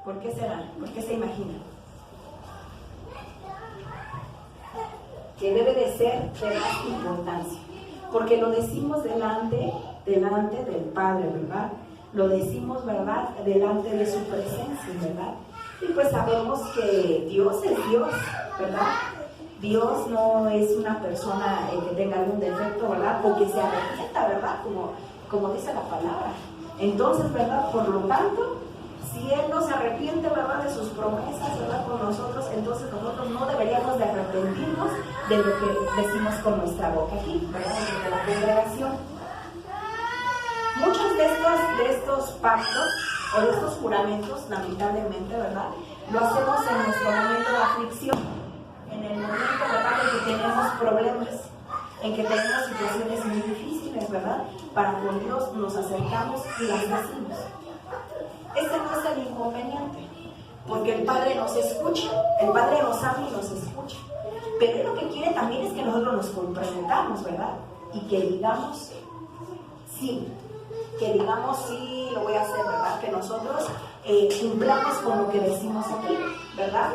¿Por qué será? ¿Por qué se imagina? Que debe de ser de más importancia, porque lo decimos delante del Padre, ¿verdad? Lo decimos, ¿verdad? Delante de su presencia, ¿verdad? Y pues sabemos que Dios es Dios, ¿verdad? Dios no es una persona que tenga algún defecto, ¿verdad? O que se arrepienta, ¿verdad? Como dice la palabra. Entonces, ¿verdad? Por lo tanto, si Él no se arrepiente, ¿verdad? De sus promesas, ¿verdad? Con nosotros, entonces nosotros no deberíamos de arrepentirnos de lo que decimos con nuestra boca aquí, ¿verdad? De la congregación. Muchos de estos pactos o de estos juramentos, lamentablemente, ¿verdad? Lo hacemos en nuestro momento de aflicción, en el momento, ¿verdad? En que tenemos problemas, en que tenemos situaciones muy difíciles, ¿verdad? Para con Dios nos acercamos y las decimos. Ese no es el inconveniente, porque el Padre nos escucha, el Padre nos ama y nos escucha. Pero Él lo que quiere también es que nosotros nos comprometamos, ¿verdad? Y que digamos sí. Que digamos sí, lo voy a hacer, ¿verdad? Que nosotros cumplamos con lo que decimos aquí, ¿verdad?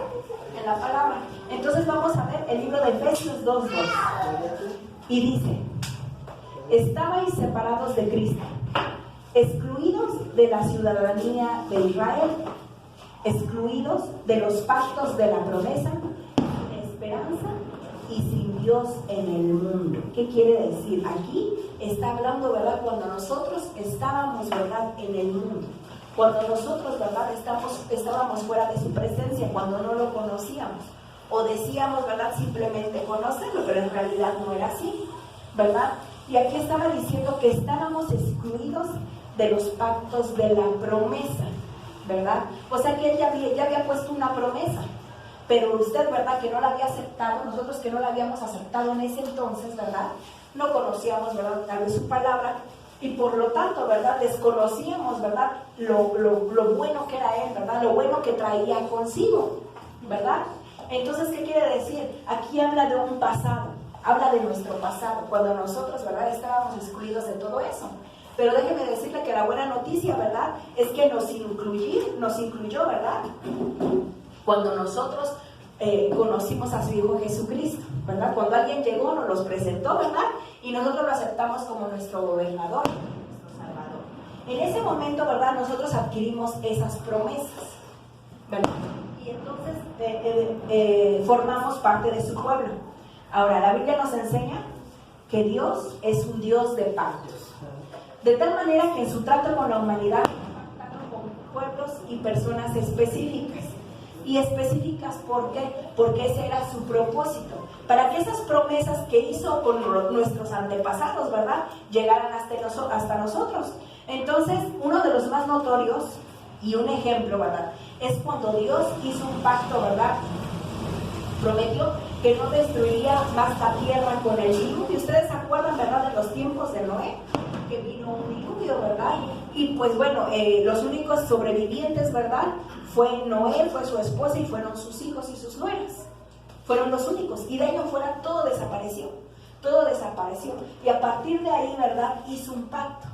En la palabra. Entonces vamos a ver el libro de Efesios 2:2. Y dice: estabais separados de Cristo, excluidos de la ciudadanía de Israel, excluidos de los pactos de la promesa, sin esperanza y sin Dios en el mundo. ¿Qué quiere decir? Aquí está hablando, ¿verdad? Cuando nosotros estábamos, ¿verdad? En el mundo. Cuando nosotros, ¿verdad? Estábamos fuera de su presencia, cuando no lo conocíamos. O decíamos, ¿verdad? Simplemente conocerlo, pero en realidad no era así, ¿verdad? Y aquí estaba diciendo que estábamos excluidos de los pactos de la promesa, ¿verdad? O sea que Él ya había puesto una promesa. Pero usted, ¿verdad? Que no la había aceptado, nosotros que no la habíamos aceptado en ese entonces, ¿verdad? No conocíamos, ¿verdad? Tal vez su palabra, y por lo tanto, ¿verdad? Desconocíamos, ¿verdad? Lo bueno que era Él, ¿verdad? Lo bueno que traía consigo, ¿verdad? Entonces, ¿qué quiere decir? Aquí habla de un pasado, habla de nuestro pasado, cuando nosotros, ¿verdad? Estábamos excluidos de todo eso. Pero déjeme decirle que la buena noticia, ¿verdad? Es que nos incluyó, ¿verdad? Cuando nosotros conocimos a su Hijo Jesucristo, ¿verdad? Cuando alguien llegó, nos los presentó, ¿verdad? Y nosotros lo aceptamos como nuestro gobernador, nuestro Salvador. En ese momento, ¿verdad? Nosotros adquirimos esas promesas, ¿verdad? Y entonces formamos parte de su pueblo. Ahora, la Biblia nos enseña que Dios es un Dios de pactos. De tal manera que en su trato con la humanidad, pactaron con pueblos y personas específicas. Y específicas, ¿por qué? Porque ese era su propósito, para que esas promesas que hizo con nuestros antepasados, ¿verdad?, llegaran hasta nosotros. Entonces, uno de los más notorios y un ejemplo, ¿verdad?, es cuando Dios hizo un pacto, ¿verdad?, prometió que no destruiría más la tierra con el diluvio. Ustedes se acuerdan, ¿verdad?, de los tiempos de Noé, que vino un diluvio, ¿verdad? Y pues bueno, los únicos sobrevivientes, ¿verdad?, fue Noé, fue su esposa y fueron sus hijos y sus nueras. Fueron los únicos. Y de ahí en fuera todo desapareció. Todo desapareció. Y a partir de ahí, ¿verdad?, hizo un pacto.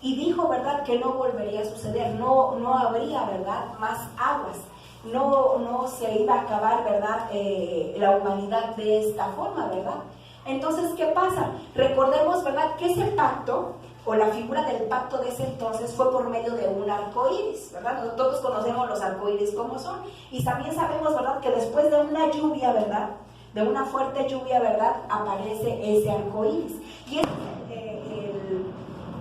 Y dijo, ¿verdad?, que no volvería a suceder. No habría, ¿verdad?, más aguas. No se iba a acabar, ¿verdad?, la humanidad de esta forma, ¿verdad? Entonces, ¿qué pasa? Recordemos, ¿verdad?, que ese pacto, o la figura del pacto de ese entonces, fue por medio de un arco iris, ¿verdad? Todos conocemos los arcoíris como son, y también sabemos, ¿verdad?, que después de una lluvia, ¿verdad?, de una fuerte lluvia, ¿verdad?, aparece ese arco iris. Y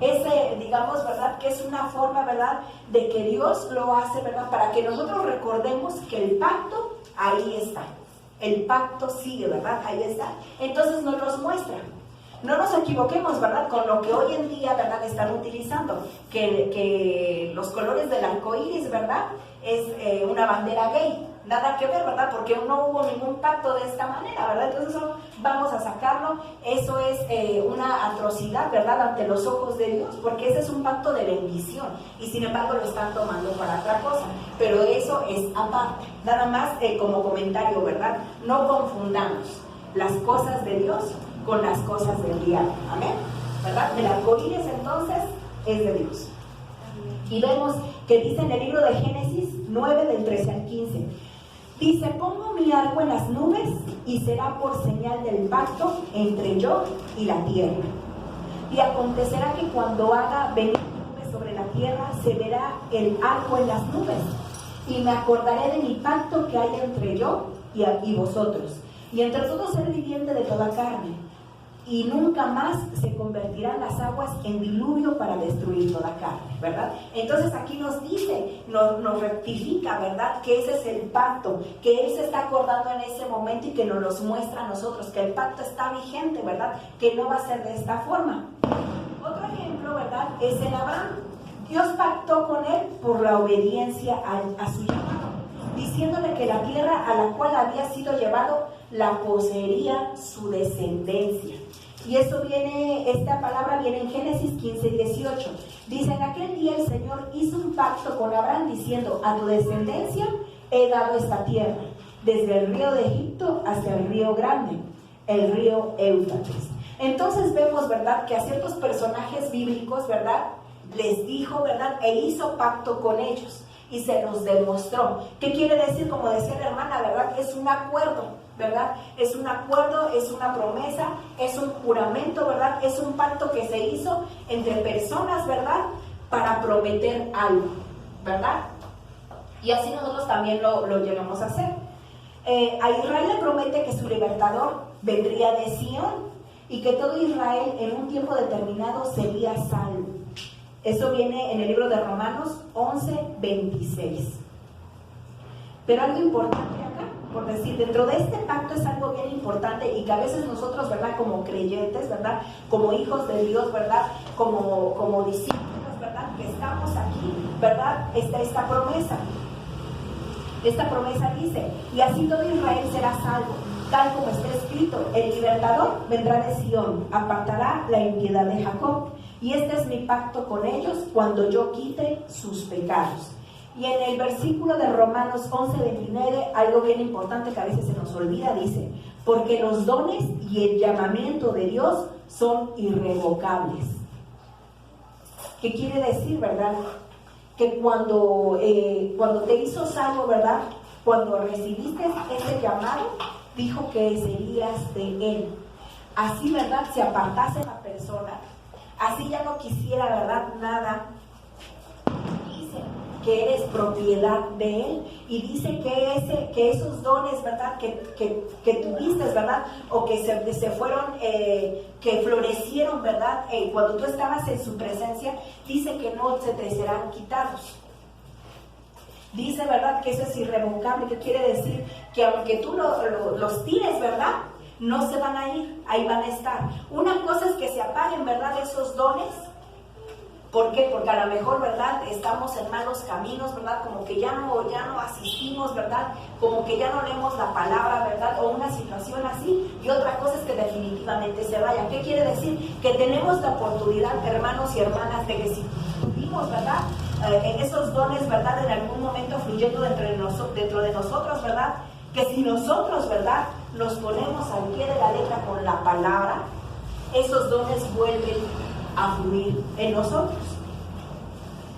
ese, digamos, ¿verdad?, que es una forma, ¿verdad?, de que Dios lo hace, ¿verdad?, para que nosotros recordemos que el pacto ahí está. El pacto sigue, ¿verdad? Ahí está. Entonces nos los muestra. No nos equivoquemos, ¿verdad?, con lo que hoy en día, ¿verdad?, están utilizando, que los colores del arco iris, ¿verdad?, es una bandera gay. Nada que ver, ¿verdad?, porque no hubo ningún pacto de esta manera, ¿verdad? Entonces eso vamos a sacarlo. Eso es una atrocidad, ¿verdad?, ante los ojos de Dios, porque ese es un pacto de bendición y sin embargo lo están tomando para otra cosa. Pero eso es aparte. Nada más como comentario, ¿verdad? No confundamos las cosas de Dios con las cosas del diablo. Amén, ¿verdad? El arcoíris entonces es de Dios. Y vemos que dice en el libro de Génesis 9 del 13 al 15. Dice: pongo mi arco en las nubes y será por señal del pacto entre yo y la tierra. Y acontecerá que cuando haga venir nubes sobre la tierra, se verá el arco en las nubes. Y me acordaré de mi pacto que hay entre yo y vosotros, y entre todo ser viviente de toda carne. Y nunca más se convertirán las aguas en diluvio para destruir toda carne, ¿verdad? Entonces aquí nos dice, nos rectifica, ¿verdad? Que ese es el pacto, que Él se está acordando en ese momento y que nos los muestra a nosotros, que el pacto está vigente, ¿verdad? Que no va a ser de esta forma. Otro ejemplo, ¿verdad? Es en Abraham. Dios pactó con él por la obediencia a su llamado, diciéndole que la tierra a la cual había sido llevado la poseería su descendencia. Y eso viene, esta palabra viene en Génesis 15 y 18. Dice: en aquel día el Señor hizo un pacto con Abraham diciendo: a tu descendencia he dado esta tierra, desde el río de Egipto hasta el río grande, el río Éufrates. Entonces vemos, ¿verdad?, que a ciertos personajes bíblicos, ¿verdad?, les dijo, ¿verdad?, e hizo pacto con ellos y se los demostró. ¿Qué quiere decir? Como decía la hermana, ¿verdad?, es un acuerdo, ¿verdad? Es un acuerdo, es una promesa, es un juramento, ¿verdad? Es un pacto que se hizo entre personas, ¿verdad?, para prometer algo, ¿verdad? Y así nosotros también lo llegamos a hacer. A Israel le promete que su libertador vendría de Sion y que todo Israel en un tiempo determinado sería salvo. Eso viene en el libro de Romanos 11:26. Pero algo importante acá, por decir, dentro de este pacto es algo bien importante y que a veces nosotros, ¿verdad?, como creyentes, ¿verdad?, como hijos de Dios, ¿verdad?, como discípulos, ¿verdad?, que estamos aquí, ¿verdad?, está esta promesa. Esta promesa dice: y así todo Israel será salvo, tal como está escrito: el libertador vendrá de Sion, apartará la impiedad de Jacob. Y este es mi pacto con ellos cuando yo quite sus pecados. Y en el versículo de Romanos 11:29, algo bien importante que a veces se nos olvida, dice: porque los dones y el llamamiento de Dios son irrevocables. ¿Qué quiere decir, verdad? Que cuando te hizo salvo, ¿verdad?, cuando recibiste ese llamado, dijo que serías de Él. Así, ¿verdad?, se apartase la persona, así ya no quisiera, ¿verdad?, nada, dice que eres propiedad de Él, y dice que esos dones, ¿verdad?, que tuviste, ¿verdad?, o que se fueron, que florecieron, ¿verdad?, cuando tú estabas en su presencia, dice que no se te serán quitados. Dice, ¿verdad?, que eso es irrevocable, que quiere decir que aunque tú los tires, ¿verdad?, no se van a ir, ahí van a estar. Una cosa es que se apaguen, ¿verdad?, esos dones. ¿Por qué? Porque a lo mejor, ¿verdad?, estamos en malos caminos, ¿verdad?, como que ya no asistimos, ¿verdad?, como que ya no leemos la palabra, ¿verdad?, o una situación así. Y otra cosa es que definitivamente se vaya. ¿Qué quiere decir? Que tenemos la oportunidad, hermanos y hermanas, de que si tuvimos, ¿verdad?, en esos dones, ¿verdad?, en algún momento fluyendo dentro de nosotros, ¿verdad?, que si nosotros, ¿verdad?, nos ponemos al pie de la letra con la palabra, esos dones vuelven a fluir en nosotros.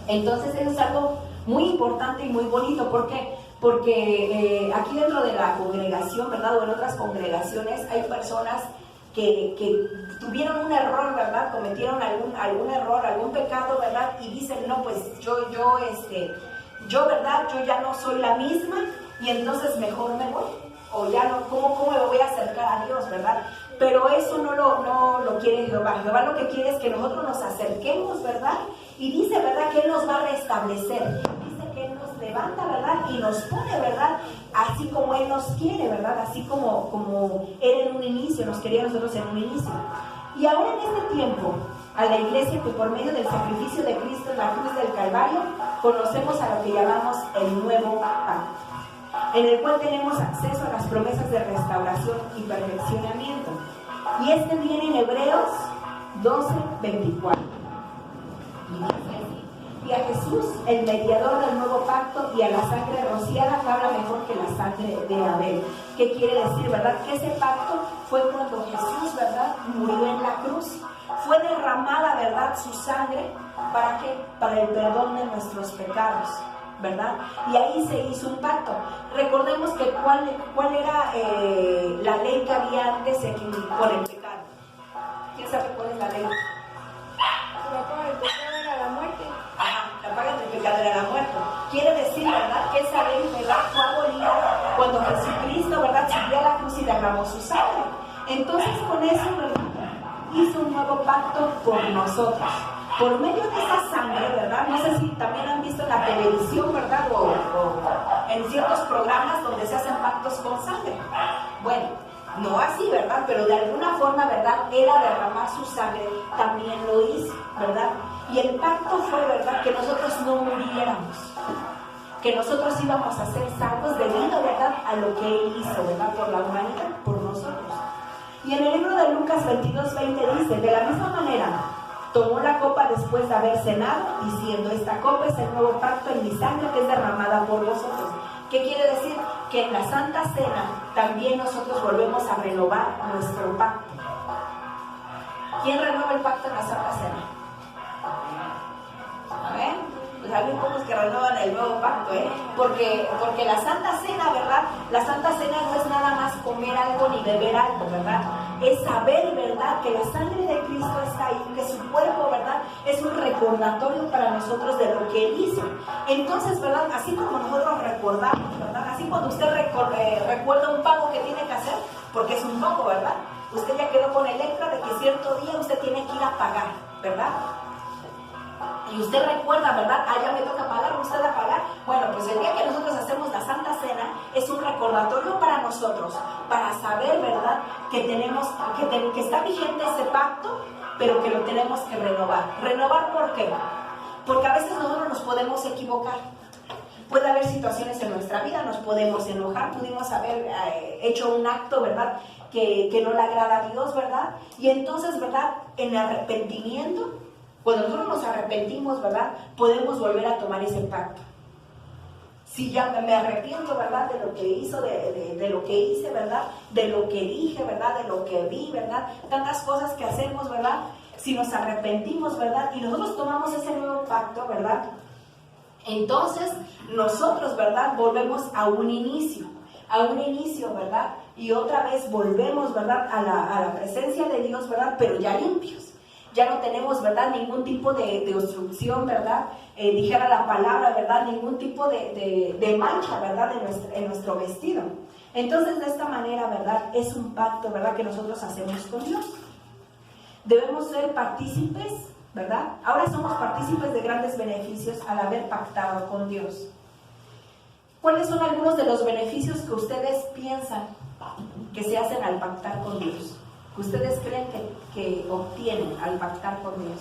Entonces eso es algo muy importante y muy bonito. ¿Por qué? Porque aquí dentro de la congregación, ¿verdad?, o en otras congregaciones hay personas que tuvieron un error, ¿verdad?, cometieron algún error, algún pecado, ¿verdad?, y dicen: no, pues yo, ¿verdad?, yo ya no soy la misma, y entonces mejor me voy, o ya no, ¿cómo me voy a acercar a Dios, ¿verdad? Pero eso no lo quiere Jehová. Jehová lo que quiere es que nosotros nos acerquemos, ¿verdad? Y dice, ¿verdad?, que Él nos va a restablecer. Dice que Él nos levanta, ¿verdad?, y nos pone, ¿verdad?, así como Él nos quiere, ¿verdad?, así como Él en un inicio nos quería a nosotros en un inicio. Y ahora en este tiempo, a la iglesia, que por medio del sacrificio de Cristo en la cruz del Calvario, conocemos a lo que llamamos el nuevo pacto, en el cual tenemos acceso a las promesas de restauración y perfeccionamiento. Y este viene en Hebreos 12:24. Y dice así: y a Jesús, el mediador del nuevo pacto, y a la sangre rociada, que habla mejor que la sangre de Abel. ¿Qué quiere decir, verdad? Que ese pacto fue cuando Jesús, ¿verdad?, murió en la cruz. Fue derramada, ¿verdad?, su sangre. ¿Para qué? Para el perdón de nuestros pecados. ¿verdad? Y ahí se hizo un pacto. Recordemos que cuál era la ley que había antes por el pecado. ¿Quién sabe cuál es la ley? La paga del pecado era la muerte. Ajá, la paga del pecado era la muerte. Quiere decir, ¿verdad?, que esa ley, ¿verdad?, fue abolida cuando Jesucristo, ¿verdad?, subió a la cruz y derramó su sangre. Entonces, con eso, ¿verdad?, hizo un nuevo pacto por nosotros. Por medio de esa sangre, ¿verdad? No sé si también han visto en la televisión, ¿verdad? O en ciertos programas donde se hacen pactos con sangre. Bueno, no así, ¿verdad? Pero de alguna forma, ¿verdad? Él a derramar su sangre también lo hizo, ¿verdad? Y el pacto fue, ¿verdad?, que nosotros no muriéramos, que nosotros íbamos a ser salvos debido, ¿verdad?, a lo que Él hizo, ¿verdad?, por la humanidad, por nosotros. Y en el libro de Lucas 22:20 dice, de la misma manera, tomó la copa después de haber cenado, diciendo, esta copa es el nuevo pacto en mi sangre que es derramada por vosotros. ¿Qué quiere decir? Que en la Santa Cena también nosotros volvemos a renovar nuestro pacto. ¿Quién renueva el pacto en la Santa Cena? A ver, pues hay muy pocos que renuevan el nuevo pacto, porque la Santa Cena, ¿verdad? La Santa Cena no es nada más comer algo ni beber algo, ¿verdad? Es saber, ¿verdad?, que la sangre de Cristo está ahí, que su cuerpo, ¿verdad?, es un recordatorio para nosotros de lo que Él hizo. Entonces, ¿verdad?, así como nosotros recordamos, ¿verdad?, así cuando usted recuerda un pago que tiene que hacer, porque es un pago, ¿verdad?, usted ya quedó con el extra de que cierto día usted tiene que ir a pagar, ¿verdad? Y usted recuerda, ¿verdad? Ah, ya me toca pagar, usted a pagar. Bueno, pues el día que nosotros hacemos la Santa Cena es un recordatorio para nosotros, para saber, ¿verdad?, que tenemos, que está vigente ese pacto, pero que lo tenemos que renovar. ¿Renovar por qué? Porque a veces nosotros nos podemos equivocar. Puede haber situaciones en nuestra vida, nos podemos enojar, pudimos haber hecho un acto, ¿verdad?, que no le agrada a Dios, ¿verdad? Y entonces, ¿verdad?, en arrepentimiento, cuando nosotros nos arrepentimos, ¿verdad?, podemos volver a tomar ese pacto. Si ya me arrepiento, ¿verdad?, de lo que hizo, de lo que hice, ¿verdad?, de lo que dije, ¿verdad?, de lo que vi, ¿verdad?, tantas cosas que hacemos, ¿verdad?, si nos arrepentimos, ¿verdad?, y nosotros tomamos ese nuevo pacto, ¿verdad?, entonces nosotros, ¿verdad?, volvemos a un inicio, ¿verdad?, y otra vez volvemos, ¿verdad?, a la presencia de Dios, ¿verdad?, pero ya limpios. Ya no tenemos, ¿verdad?, ningún tipo de obstrucción, ¿verdad?, dijera la palabra, ¿verdad?, ningún tipo de mancha, ¿verdad?, en nuestro vestido. Entonces, de esta manera, ¿verdad?, es un pacto, ¿verdad?, que nosotros hacemos con Dios. Debemos ser partícipes, ¿verdad? Ahora somos partícipes de grandes beneficios al haber pactado con Dios. ¿Cuáles son algunos de los beneficios que ustedes piensan que se hacen al pactar con Dios? ¿Que ustedes creen que obtienen al pactar con Dios?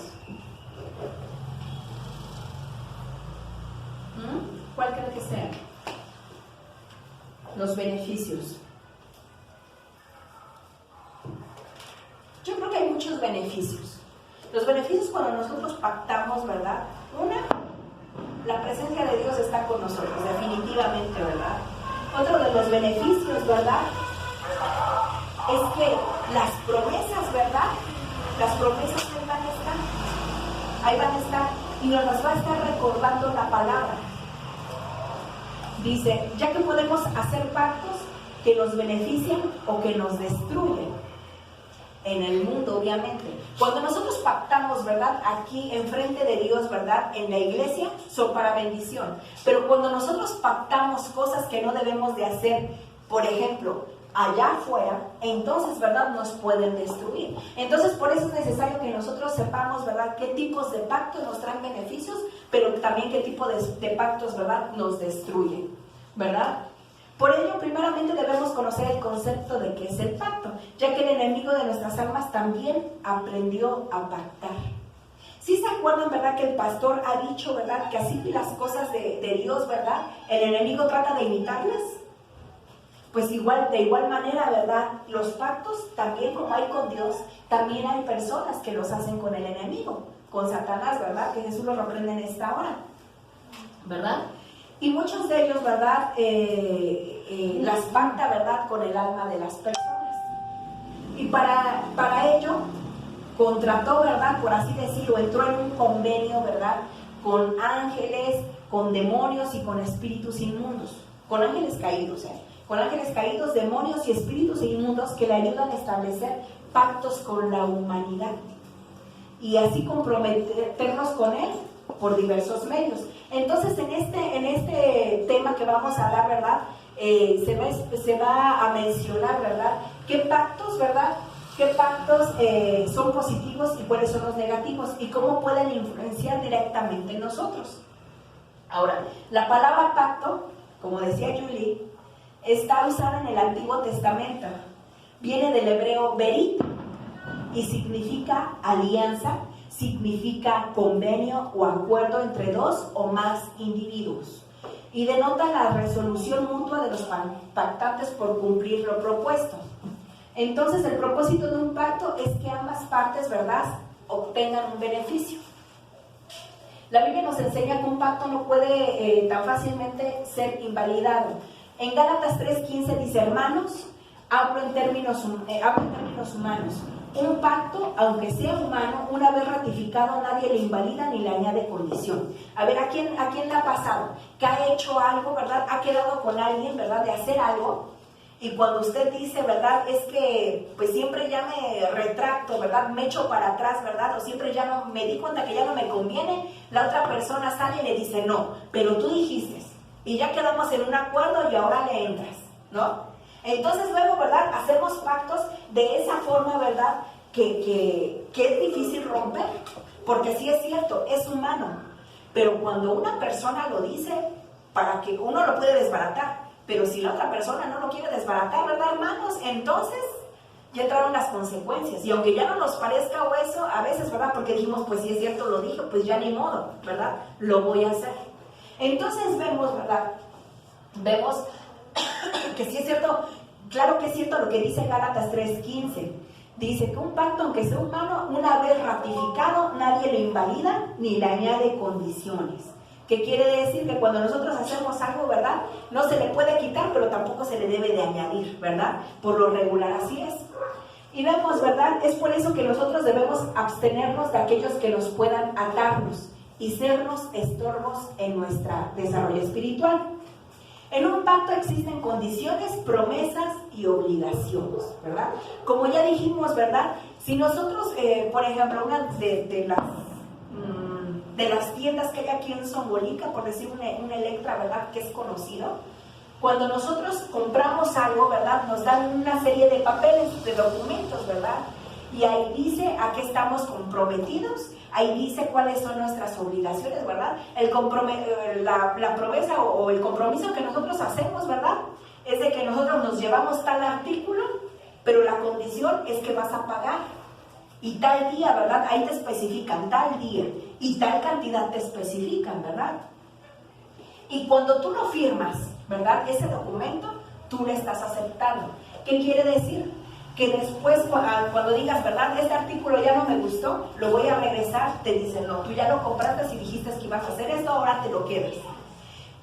¿Cuál creen que sean los beneficios? Yo creo que hay muchos beneficios. Los beneficios cuando nosotros pactamos, ¿verdad? Una, la presencia de Dios está con nosotros, definitivamente, ¿verdad? Otro de los beneficios, ¿verdad?, es que las promesas, ¿verdad?, las promesas ahí van a estar, y nos las va a estar recordando la palabra. Dice, ya que podemos hacer pactos que nos benefician o que nos destruyen en el mundo, obviamente. Cuando nosotros pactamos, ¿verdad?, aquí enfrente de Dios, ¿verdad?, en la iglesia, son para bendición. Pero cuando nosotros pactamos cosas que no debemos de hacer, por ejemplo, allá afuera, entonces, ¿verdad?, nos pueden destruir. Entonces, por eso es necesario que nosotros sepamos, ¿verdad?, qué tipos de pactos nos traen beneficios, pero también qué tipo de pactos, ¿verdad?, nos destruyen, ¿verdad? Por ello, primeramente debemos conocer el concepto de qué es el pacto, ya que el enemigo de nuestras almas también aprendió a pactar. ¿Sí se acuerdan, verdad, que el pastor ha dicho, verdad, que así las cosas de Dios, verdad, el enemigo trata de imitarlas? Pues de igual manera, ¿verdad?, los pactos, también como hay con Dios, también hay personas que los hacen con el enemigo, con Satanás, ¿verdad?, que Jesús lo reprende en esta hora, ¿verdad? Y muchos de ellos, ¿verdad?, las pacta, ¿verdad?, con el alma de las personas. Y para ello, contrató, ¿verdad?, por así decirlo, entró en un convenio, ¿verdad?, con ángeles, con demonios y con espíritus inmundos, con ángeles caídos, con ángeles caídos, demonios y espíritus inmundos que le ayudan a establecer pactos con la humanidad y así comprometernos con él por diversos medios. Entonces en este tema que vamos a dar, ¿verdad? Se va a mencionar, ¿verdad? ¿Qué pactos, verdad? ¿Qué pactos son positivos y cuáles son los negativos? Y cómo pueden influenciar directamente en nosotros. Ahora, la palabra pacto, como decía Julie, está usada en el Antiguo Testamento. Viene del hebreo berit y significa alianza, significa convenio o acuerdo entre dos o más individuos. Y denota la resolución mutua de los pactantes por cumplir lo propuesto. Entonces, el propósito de un pacto es que ambas partes, ¿verdad?, obtengan un beneficio. La Biblia nos enseña que un pacto no puede tan fácilmente ser invalidado. En Gálatas 3:15 dice: hermanos, hablo en términos humanos. Un pacto, aunque sea humano, una vez ratificado, nadie le invalida ni le añade condición. A ver, ¿a quién le ha pasado? Que ha hecho algo, ¿verdad? Ha quedado con alguien, ¿verdad?, de hacer algo. Y cuando usted dice, ¿verdad?, es que pues siempre ya me retracto, ¿verdad?, me echo para atrás, ¿verdad?, o siempre ya no me di cuenta que ya no me conviene, la otra persona sale y le dice: no, pero tú dijiste, y ya quedamos en un acuerdo y ahora le entras, ¿no? Entonces luego, ¿verdad?, hacemos pactos de esa forma, ¿verdad?, que es difícil romper, porque sí es cierto, es humano, pero cuando una persona lo dice, para que uno lo puede desbaratar, pero si la otra persona no lo quiere desbaratar, ¿verdad, hermanos? Entonces ya entraron las consecuencias, y aunque ya no nos parezca hueso, a veces, ¿verdad?, porque dijimos, pues si es cierto, lo dije, pues ya ni modo, ¿verdad?, lo voy a hacer. Entonces vemos, ¿verdad?, vemos que sí es cierto, claro que es cierto lo que dice Gálatas 3:15. Dice que un pacto, aunque sea humano, una vez ratificado, nadie lo invalida ni le añade condiciones. ¿Qué quiere decir? Que cuando nosotros hacemos algo, ¿verdad?, no se le puede quitar, pero tampoco se le debe de añadir, ¿verdad? Por lo regular así es. Y vemos, ¿verdad?, es por eso que nosotros debemos abstenernos de aquellos que nos puedan atarnos y sernos estorbos en nuestro desarrollo espiritual. En un pacto existen condiciones, promesas y obligaciones, ¿verdad? Como ya dijimos, ¿verdad? Si nosotros, por ejemplo, una de las tiendas que hay aquí en Zongolica, por decir una Electra, ¿verdad?, que es conocido, cuando nosotros compramos algo, ¿verdad?, nos dan una serie de papeles, de documentos, ¿verdad? Y ahí dice a qué estamos comprometidos, ahí dice cuáles son nuestras obligaciones, ¿verdad? La promesa o el compromiso que nosotros hacemos, ¿verdad?, es de que nosotros nos llevamos tal artículo, pero la condición es que vas a pagar. Y tal día, ¿verdad?, ahí te especifican tal día y tal cantidad te especifican, ¿verdad? Y cuando tú no firmas, ¿verdad?, ese documento, tú le estás aceptando. ¿Qué quiere decir? Que después, cuando digas, ¿verdad?, este artículo ya no me gustó, lo voy a regresar, te dicen: no, tú ya lo compraste y dijiste que ibas a hacer esto, ahora te lo quedas.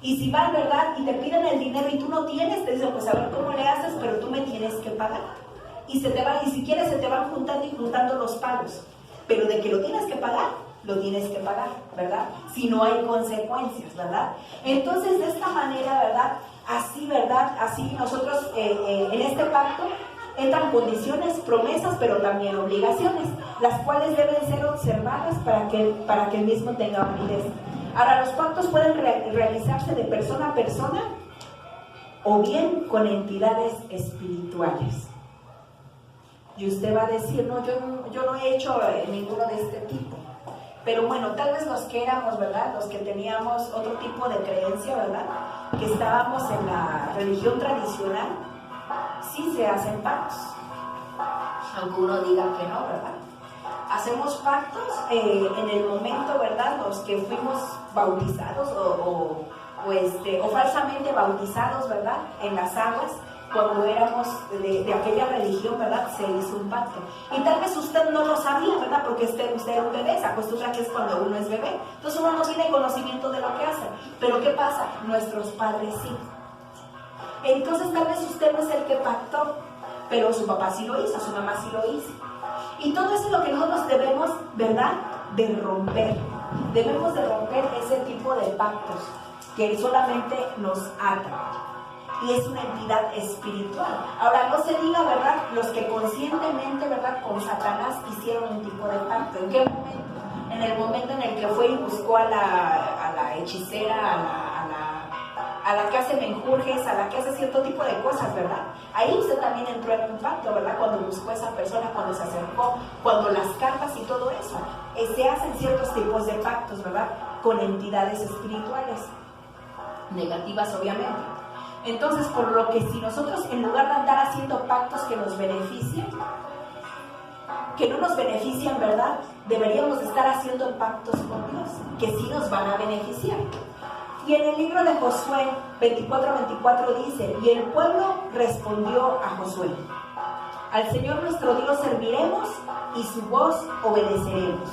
Y si van, ¿verdad?, y te piden el dinero y tú no tienes, te dicen: pues a ver cómo le haces, pero tú me tienes que pagar. Y si quieres se te van juntando y juntando los pagos, pero de que lo tienes que pagar, lo tienes que pagar, ¿verdad? Si no hay consecuencias, ¿verdad? Entonces, de esta manera, ¿verdad?, así, ¿verdad?, así nosotros en este pacto entran condiciones, promesas, pero también obligaciones, las cuales deben ser observadas para que el mismo tenga validez. Ahora, los pactos pueden realizarse de persona a persona o bien con entidades espirituales. Y usted va a decir: no, yo no he hecho ninguno de este tipo. Pero bueno, tal vez los que éramos, ¿verdad?, los que teníamos otro tipo de creencia, ¿verdad?, que estábamos en la religión tradicional, sí se hacen pactos, aunque uno diga que no, ¿verdad? Hacemos pactos en el momento, ¿verdad?, los que fuimos bautizados o falsamente bautizados, ¿verdad?, en las aguas. Cuando éramos de aquella religión, ¿verdad?, se hizo un pacto. Y tal vez usted no lo sabía, ¿verdad?, porque usted era un bebé, se acostumbra que es cuando uno es bebé. Entonces uno no tiene conocimiento de lo que hace. Pero ¿qué pasa? Nuestros padres sí. Entonces tal vez usted no es el que pactó, pero su papá sí lo hizo, su mamá sí lo hizo. Y todo eso es lo que nosotros debemos, ¿verdad?, de romper. Debemos de romper ese tipo de pactos que solamente nos atan. Y es una entidad espiritual. Ahora, no se diga, ¿verdad?, los que conscientemente, ¿verdad?, con Satanás hicieron un tipo de pacto. ¿En qué momento? En el momento en el que fue y buscó a la hechicera, a la que hace menjurjes, a la que hace cierto tipo de cosas, ¿verdad? Ahí usted también entró en un pacto, ¿verdad? Cuando buscó a esa persona, cuando se acercó, cuando las cartas y todo eso. Se hacen ciertos tipos de pactos, ¿verdad?, con entidades espirituales, negativas obviamente. Entonces, por lo que si nosotros, en lugar de andar haciendo pactos que nos beneficien, que no nos benefician, ¿verdad?, deberíamos estar haciendo pactos con Dios, que sí nos van a beneficiar. Y en el libro de Josué 24:24 dice: y el pueblo respondió a Josué: al Señor nuestro Dios serviremos y su voz obedeceremos.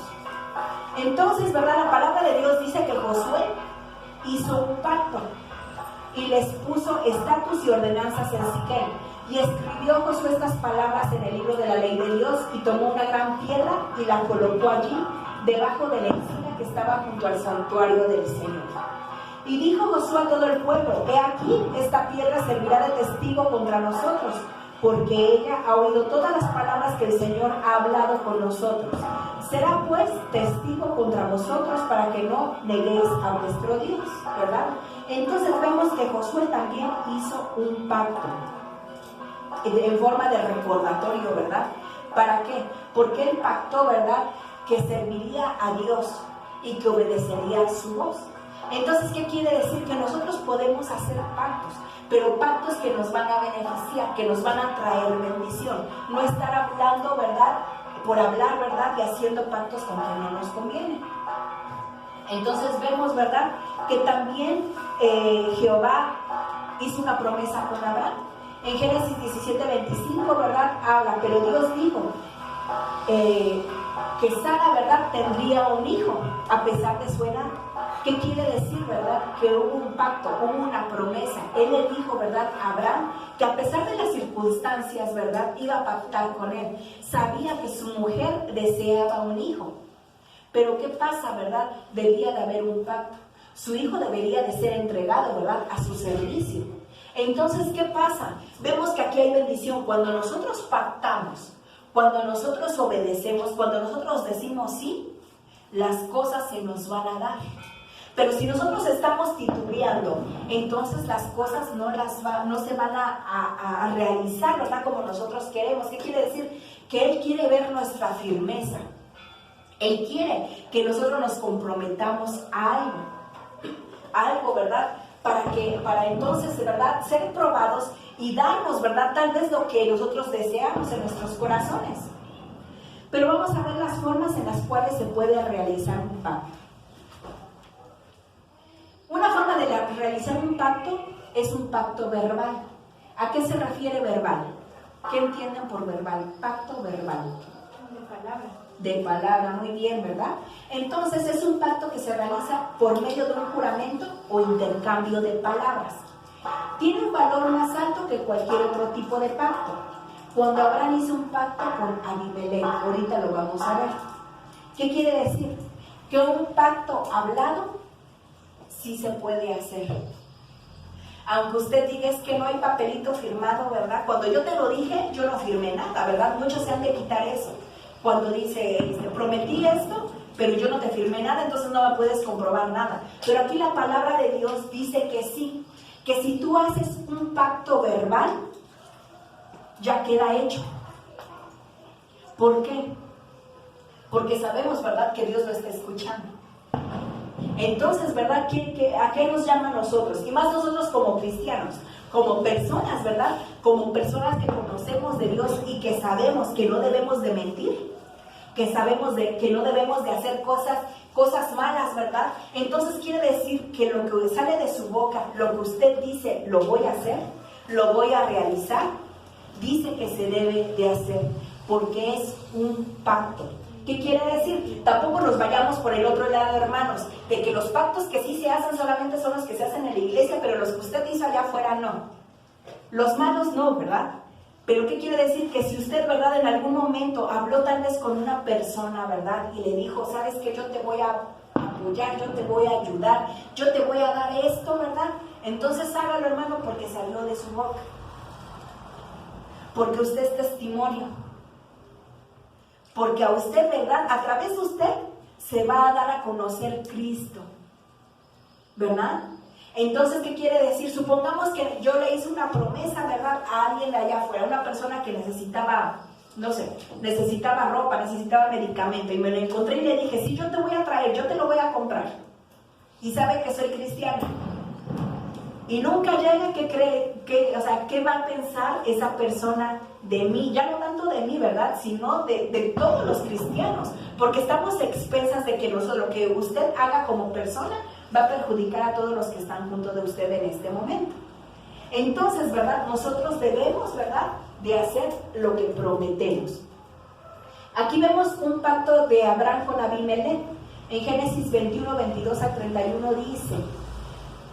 Entonces, ¿verdad?, la palabra de Dios dice que Josué hizo un pacto y les puso estatutos y ordenanzas en Siquem. Y escribió Josué estas palabras en el libro de la ley de Dios, y tomó una gran piedra y la colocó allí, debajo de la encina que estaba junto al santuario del Señor. Y dijo Josué a todo el pueblo: he aquí, esta piedra servirá de testigo contra nosotros, porque ella ha oído todas las palabras que el Señor ha hablado con nosotros. Será pues testigo contra vosotros para que no neguéis a vuestro Dios, ¿verdad? Entonces vemos que Josué también hizo un pacto en forma de recordatorio, ¿verdad? ¿Para qué? Porque él pactó, ¿verdad?, que serviría a Dios y que obedecería su voz. Entonces, ¿qué quiere decir? Que nosotros podemos hacer pactos, pero pactos que nos van a beneficiar, que nos van a traer bendición. No estar hablando, ¿verdad?, por hablar, ¿verdad?, y haciendo pactos con quien no nos conviene. Entonces vemos, ¿verdad?, que también Jehová hizo una promesa con Abraham. En Génesis 17:25, ¿verdad?, habla, pero Dios dijo que Sara, ¿verdad?, tendría un hijo a pesar de su edad. ¿Qué quiere decir, verdad? Que hubo un pacto, hubo una promesa. Él le dijo, ¿verdad?, a Abraham, que a pesar de las circunstancias, ¿verdad?, iba a pactar con él. Sabía que su mujer deseaba un hijo. Pero ¿qué pasa, verdad? Debía de haber un pacto. Su hijo debería de ser entregado, ¿verdad?, a su servicio. Entonces, ¿qué pasa? Vemos que aquí hay bendición. Cuando nosotros pactamos, cuando nosotros obedecemos, cuando nosotros decimos sí, las cosas se nos van a dar. Pero si nosotros estamos titubeando, entonces las cosas no se van a realizar, ¿verdad?, como nosotros queremos. ¿Qué quiere decir? Que Él quiere ver nuestra firmeza. Él quiere que nosotros nos comprometamos a algo, ¿verdad?, para entonces, ¿verdad?, ser probados y darnos, ¿verdad?, tal vez lo que nosotros deseamos en nuestros corazones. Pero vamos a ver las formas en las cuales se puede realizar un pacto. Una forma de realizar un pacto es un pacto verbal. ¿A qué se refiere verbal? ¿Qué entienden por verbal? Pacto verbal. De palabra. De palabra, muy bien, ¿verdad? Entonces es un pacto que se realiza por medio de un juramento o intercambio de palabras. Tiene un valor más alto que cualquier otro tipo de pacto. Cuando Abraham hizo un pacto con Abimelech, ahorita lo vamos a ver. ¿Qué quiere decir? Que un pacto hablado sí se puede hacer. Aunque usted diga es que no hay papelito firmado, ¿verdad? Cuando yo te lo dije, yo no firmé nada, ¿verdad? Muchos se han de quitar eso. Cuando dice, prometí esto, pero yo no te firmé nada, entonces no me puedes comprobar nada. Pero aquí la palabra de Dios dice que sí, que si tú haces un pacto verbal, ya queda hecho. ¿Por qué? Porque sabemos, ¿verdad?, que Dios lo está escuchando. Entonces, ¿verdad?, ¿a qué nos llama a nosotros? Y más nosotros como cristianos, como personas, ¿verdad?, como personas que conocemos de Dios y que sabemos que no debemos de mentir, que sabemos que no debemos de hacer cosas malas, ¿verdad? Entonces quiere decir que lo que sale de su boca, lo que usted dice, lo voy a hacer, lo voy a realizar, dice que se debe de hacer, porque es un pacto. ¿Qué quiere decir? Tampoco nos vayamos por el otro lado, hermanos, de que los pactos que sí se hacen solamente son los que se hacen en la iglesia, pero los que usted hizo allá afuera no. Los malos no, ¿verdad? Pero ¿qué quiere decir? Que si usted, ¿verdad?, en algún momento habló tal vez con una persona, ¿verdad?, y le dijo, ¿sabes qué? Yo te voy a apoyar, yo te voy a ayudar, yo te voy a dar esto, ¿verdad? Entonces hágalo, hermano, porque salió de su boca. Porque usted es testimonio. Porque a usted, ¿verdad? A través de usted se va a dar a conocer Cristo, ¿verdad? Entonces, ¿qué quiere decir? Supongamos que yo le hice una promesa, ¿verdad? A alguien de allá afuera, una persona que necesitaba, no sé, necesitaba ropa, necesitaba medicamento, y me lo encontré y le dije, sí, yo te voy a traer, yo te lo voy a comprar. Y sabe que soy cristiana. Y nunca llega, ¿qué cree? ¿Qué va a pensar esa persona de mí? Ya no tanto de mí, ¿verdad? Sino de todos los cristianos. Porque estamos expensas de que lo que usted haga como persona va a perjudicar a todos los que están junto de usted en este momento. Entonces, ¿verdad? Nosotros debemos, ¿verdad?, de hacer lo que prometemos. Aquí vemos un pacto de Abraham con Abimelech. En Génesis 21, 22 al 31 dice: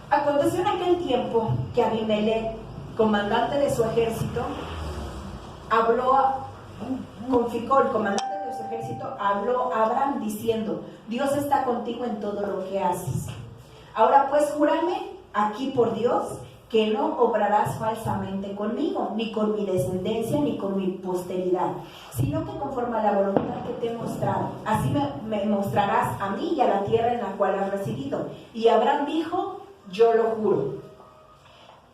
aconteció en aquel tiempo que Abimelech, comandante de su ejército, con Ficol, comandante de su ejército, habló a Abraham diciendo: Dios está contigo en todo lo que haces. Ahora pues júrame aquí por Dios que no obrarás falsamente conmigo, ni con mi descendencia, ni con mi posteridad, sino que conforme a la voluntad que te he mostrado, así me mostrarás a mí y a la tierra en la cual has residido. Y Abraham dijo: yo lo juro.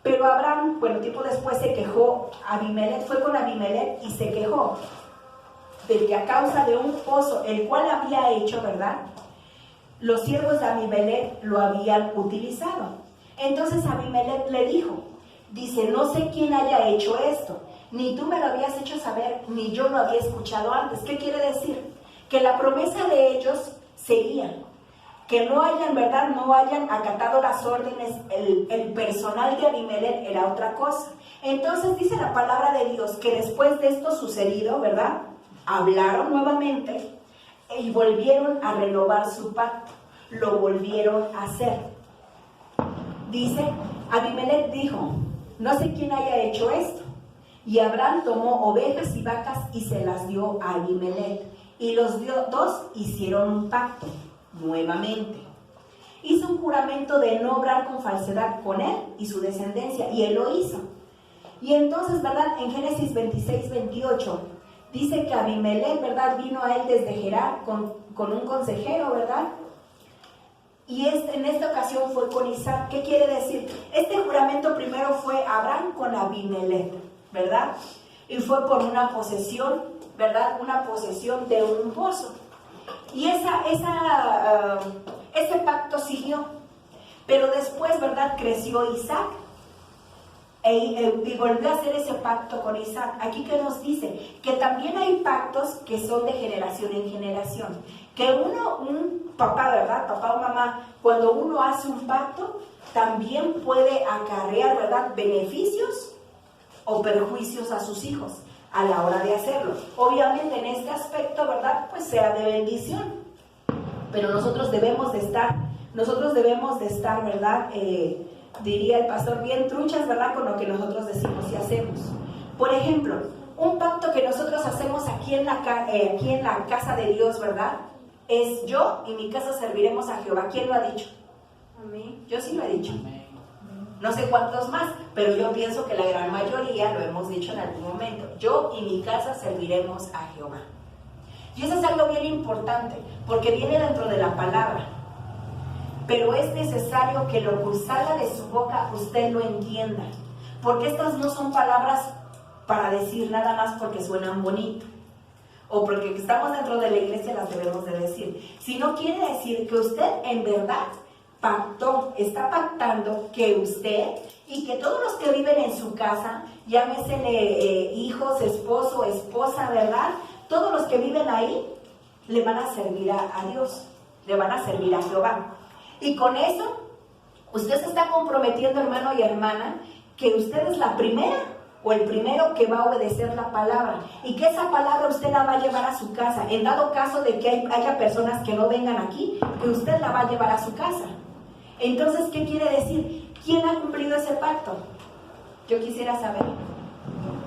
Pero Abraham, bueno, tiempo después se quejó, Abimelech fue con Abimelech y se quejó de que a causa de un pozo, el cual había hecho, ¿verdad?, los siervos de Abimelech lo habían utilizado. Entonces Abimelech le dijo, dice: no sé quién haya hecho esto, ni tú me lo habías hecho saber, ni yo lo había escuchado antes. ¿Qué quiere decir? Que la promesa de ellos seguía. Que no hayan, ¿verdad?, no hayan acatado las órdenes, el personal de Abimelech era otra cosa. Entonces dice la palabra de Dios que después de esto sucedido, ¿verdad?, hablaron nuevamente y volvieron a renovar su pacto, lo volvieron a hacer. Dice, Abimelech dijo: no sé quién haya hecho esto. Y Abraham tomó ovejas y vacas y se las dio a Abimelech, y los dos hicieron un pacto nuevamente. Hizo un juramento de no obrar con falsedad con él y su descendencia, y él lo hizo. Y entonces, ¿verdad?, en Génesis 26, 28 dice que Abimelech, ¿verdad?, vino a él desde Gerar con un consejero, ¿verdad? Y en esta ocasión fue con Isaac. ¿Qué quiere decir? Este juramento primero fue Abraham con Abimelech, ¿verdad? Y fue por una posesión, ¿verdad?, una posesión de un pozo. Y ese pacto siguió. Pero después, ¿verdad?, creció Isaac y volvió a hacer ese pacto con Isaac. Aquí que nos dice que también hay pactos que son de generación en generación. Que un papá, ¿verdad?, papá o mamá, cuando uno hace un pacto, también puede acarrear, ¿verdad?, beneficios o perjuicios a sus hijos a la hora de hacerlo. Obviamente en este aspecto, ¿verdad?, pues sea de bendición. Pero nosotros debemos de estar, ¿verdad?, diría el pastor, bien truchas, ¿verdad?, con lo que nosotros decimos y hacemos. Por ejemplo, un pacto que nosotros hacemos aquí en la casa de Dios, ¿verdad?, es: yo y mi casa serviremos a Jehová. ¿Quién lo ha dicho? Amén. Yo sí lo he dicho. No sé cuántos más, pero yo pienso que la gran mayoría lo hemos dicho en algún momento. Yo y mi casa serviremos a Jehová. Y eso es algo bien importante, porque viene dentro de la palabra. Pero es necesario que lo que salga de su boca usted lo entienda. Porque estas no son palabras para decir nada más porque suenan bonito, o porque estamos dentro de la iglesia las debemos de decir. Sino quiere decir que usted en verdad está pactando que usted y que todos los que viven en su casa, llámesele hijos, esposo, esposa, ¿verdad?, todos los que viven ahí le van a servir a Dios, le van a servir a Jehová. Y con eso usted se está comprometiendo, hermano y hermana, que usted es la primera o el primero que va a obedecer la palabra, y que esa palabra usted la va a llevar a su casa. En dado caso de que haya personas que no vengan aquí, que usted la va a llevar a su casa. Entonces, ¿qué quiere decir? ¿Quién ha cumplido ese pacto? Yo quisiera saber.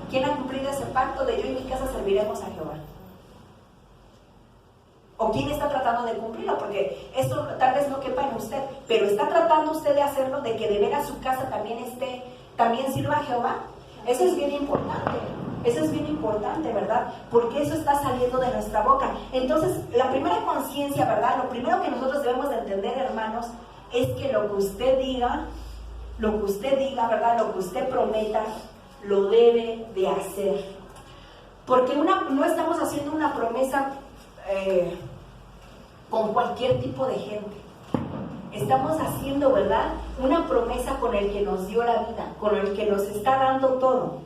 ¿Quién ha cumplido ese pacto de yo y mi casa serviremos a Jehová? ¿O quién está tratando de cumplirlo? Porque esto tal vez no quepa en usted, pero ¿está tratando usted de hacerlo, de que de veras su casa también sirva a Jehová? Eso es bien importante. Eso es bien importante, ¿verdad? Porque eso está saliendo de nuestra boca. Entonces, la primera conciencia, ¿verdad? Lo primero que nosotros debemos de entender, hermanos, es que lo que usted diga, ¿verdad? Lo que usted prometa, lo debe de hacer. Porque no estamos haciendo una promesa con cualquier tipo de gente. Estamos haciendo, ¿verdad? Una promesa con el que nos dio la vida, con el que nos está dando todo,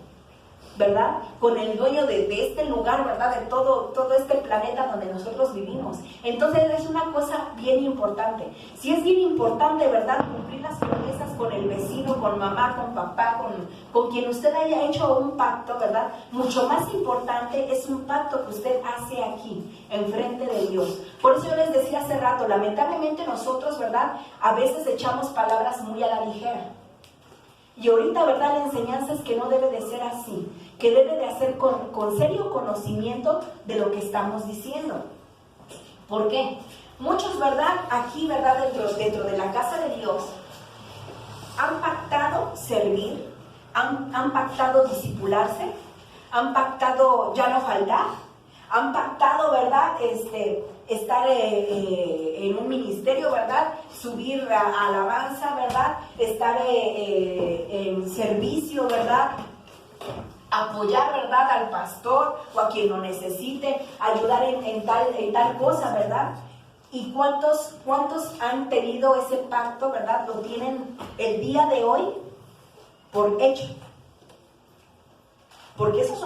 ¿verdad? Con el dueño de este lugar, ¿verdad? De todo este planeta donde nosotros vivimos. Entonces es una cosa bien importante. Si es bien importante, ¿verdad? Cumplir las promesas con el vecino, con mamá, con papá, con quien usted haya hecho un pacto, ¿verdad? Mucho más importante es un pacto que usted hace aquí, enfrente de Dios. Por eso yo les decía hace rato, lamentablemente nosotros, ¿verdad? A veces echamos palabras muy a la ligera. Y ahorita, ¿verdad? La enseñanza es que no debe de ser así, que debe de hacer con serio conocimiento de lo que estamos diciendo. ¿Por qué? Muchos, ¿verdad? Aquí, ¿verdad? Dentro de la casa de Dios, han pactado servir, han pactado discipularse, han pactado ya no faltar, han pactado, ¿verdad? Estar en un ministerio, ¿verdad? Subir a alabanza, ¿verdad? Estar en servicio, ¿verdad? Apoyar, ¿verdad? Al pastor o a quien lo necesite, ayudar en tal cosa, ¿verdad? ¿Y cuántos han tenido ese pacto, ¿verdad? Lo tienen el día de hoy por hecho. Porque eso es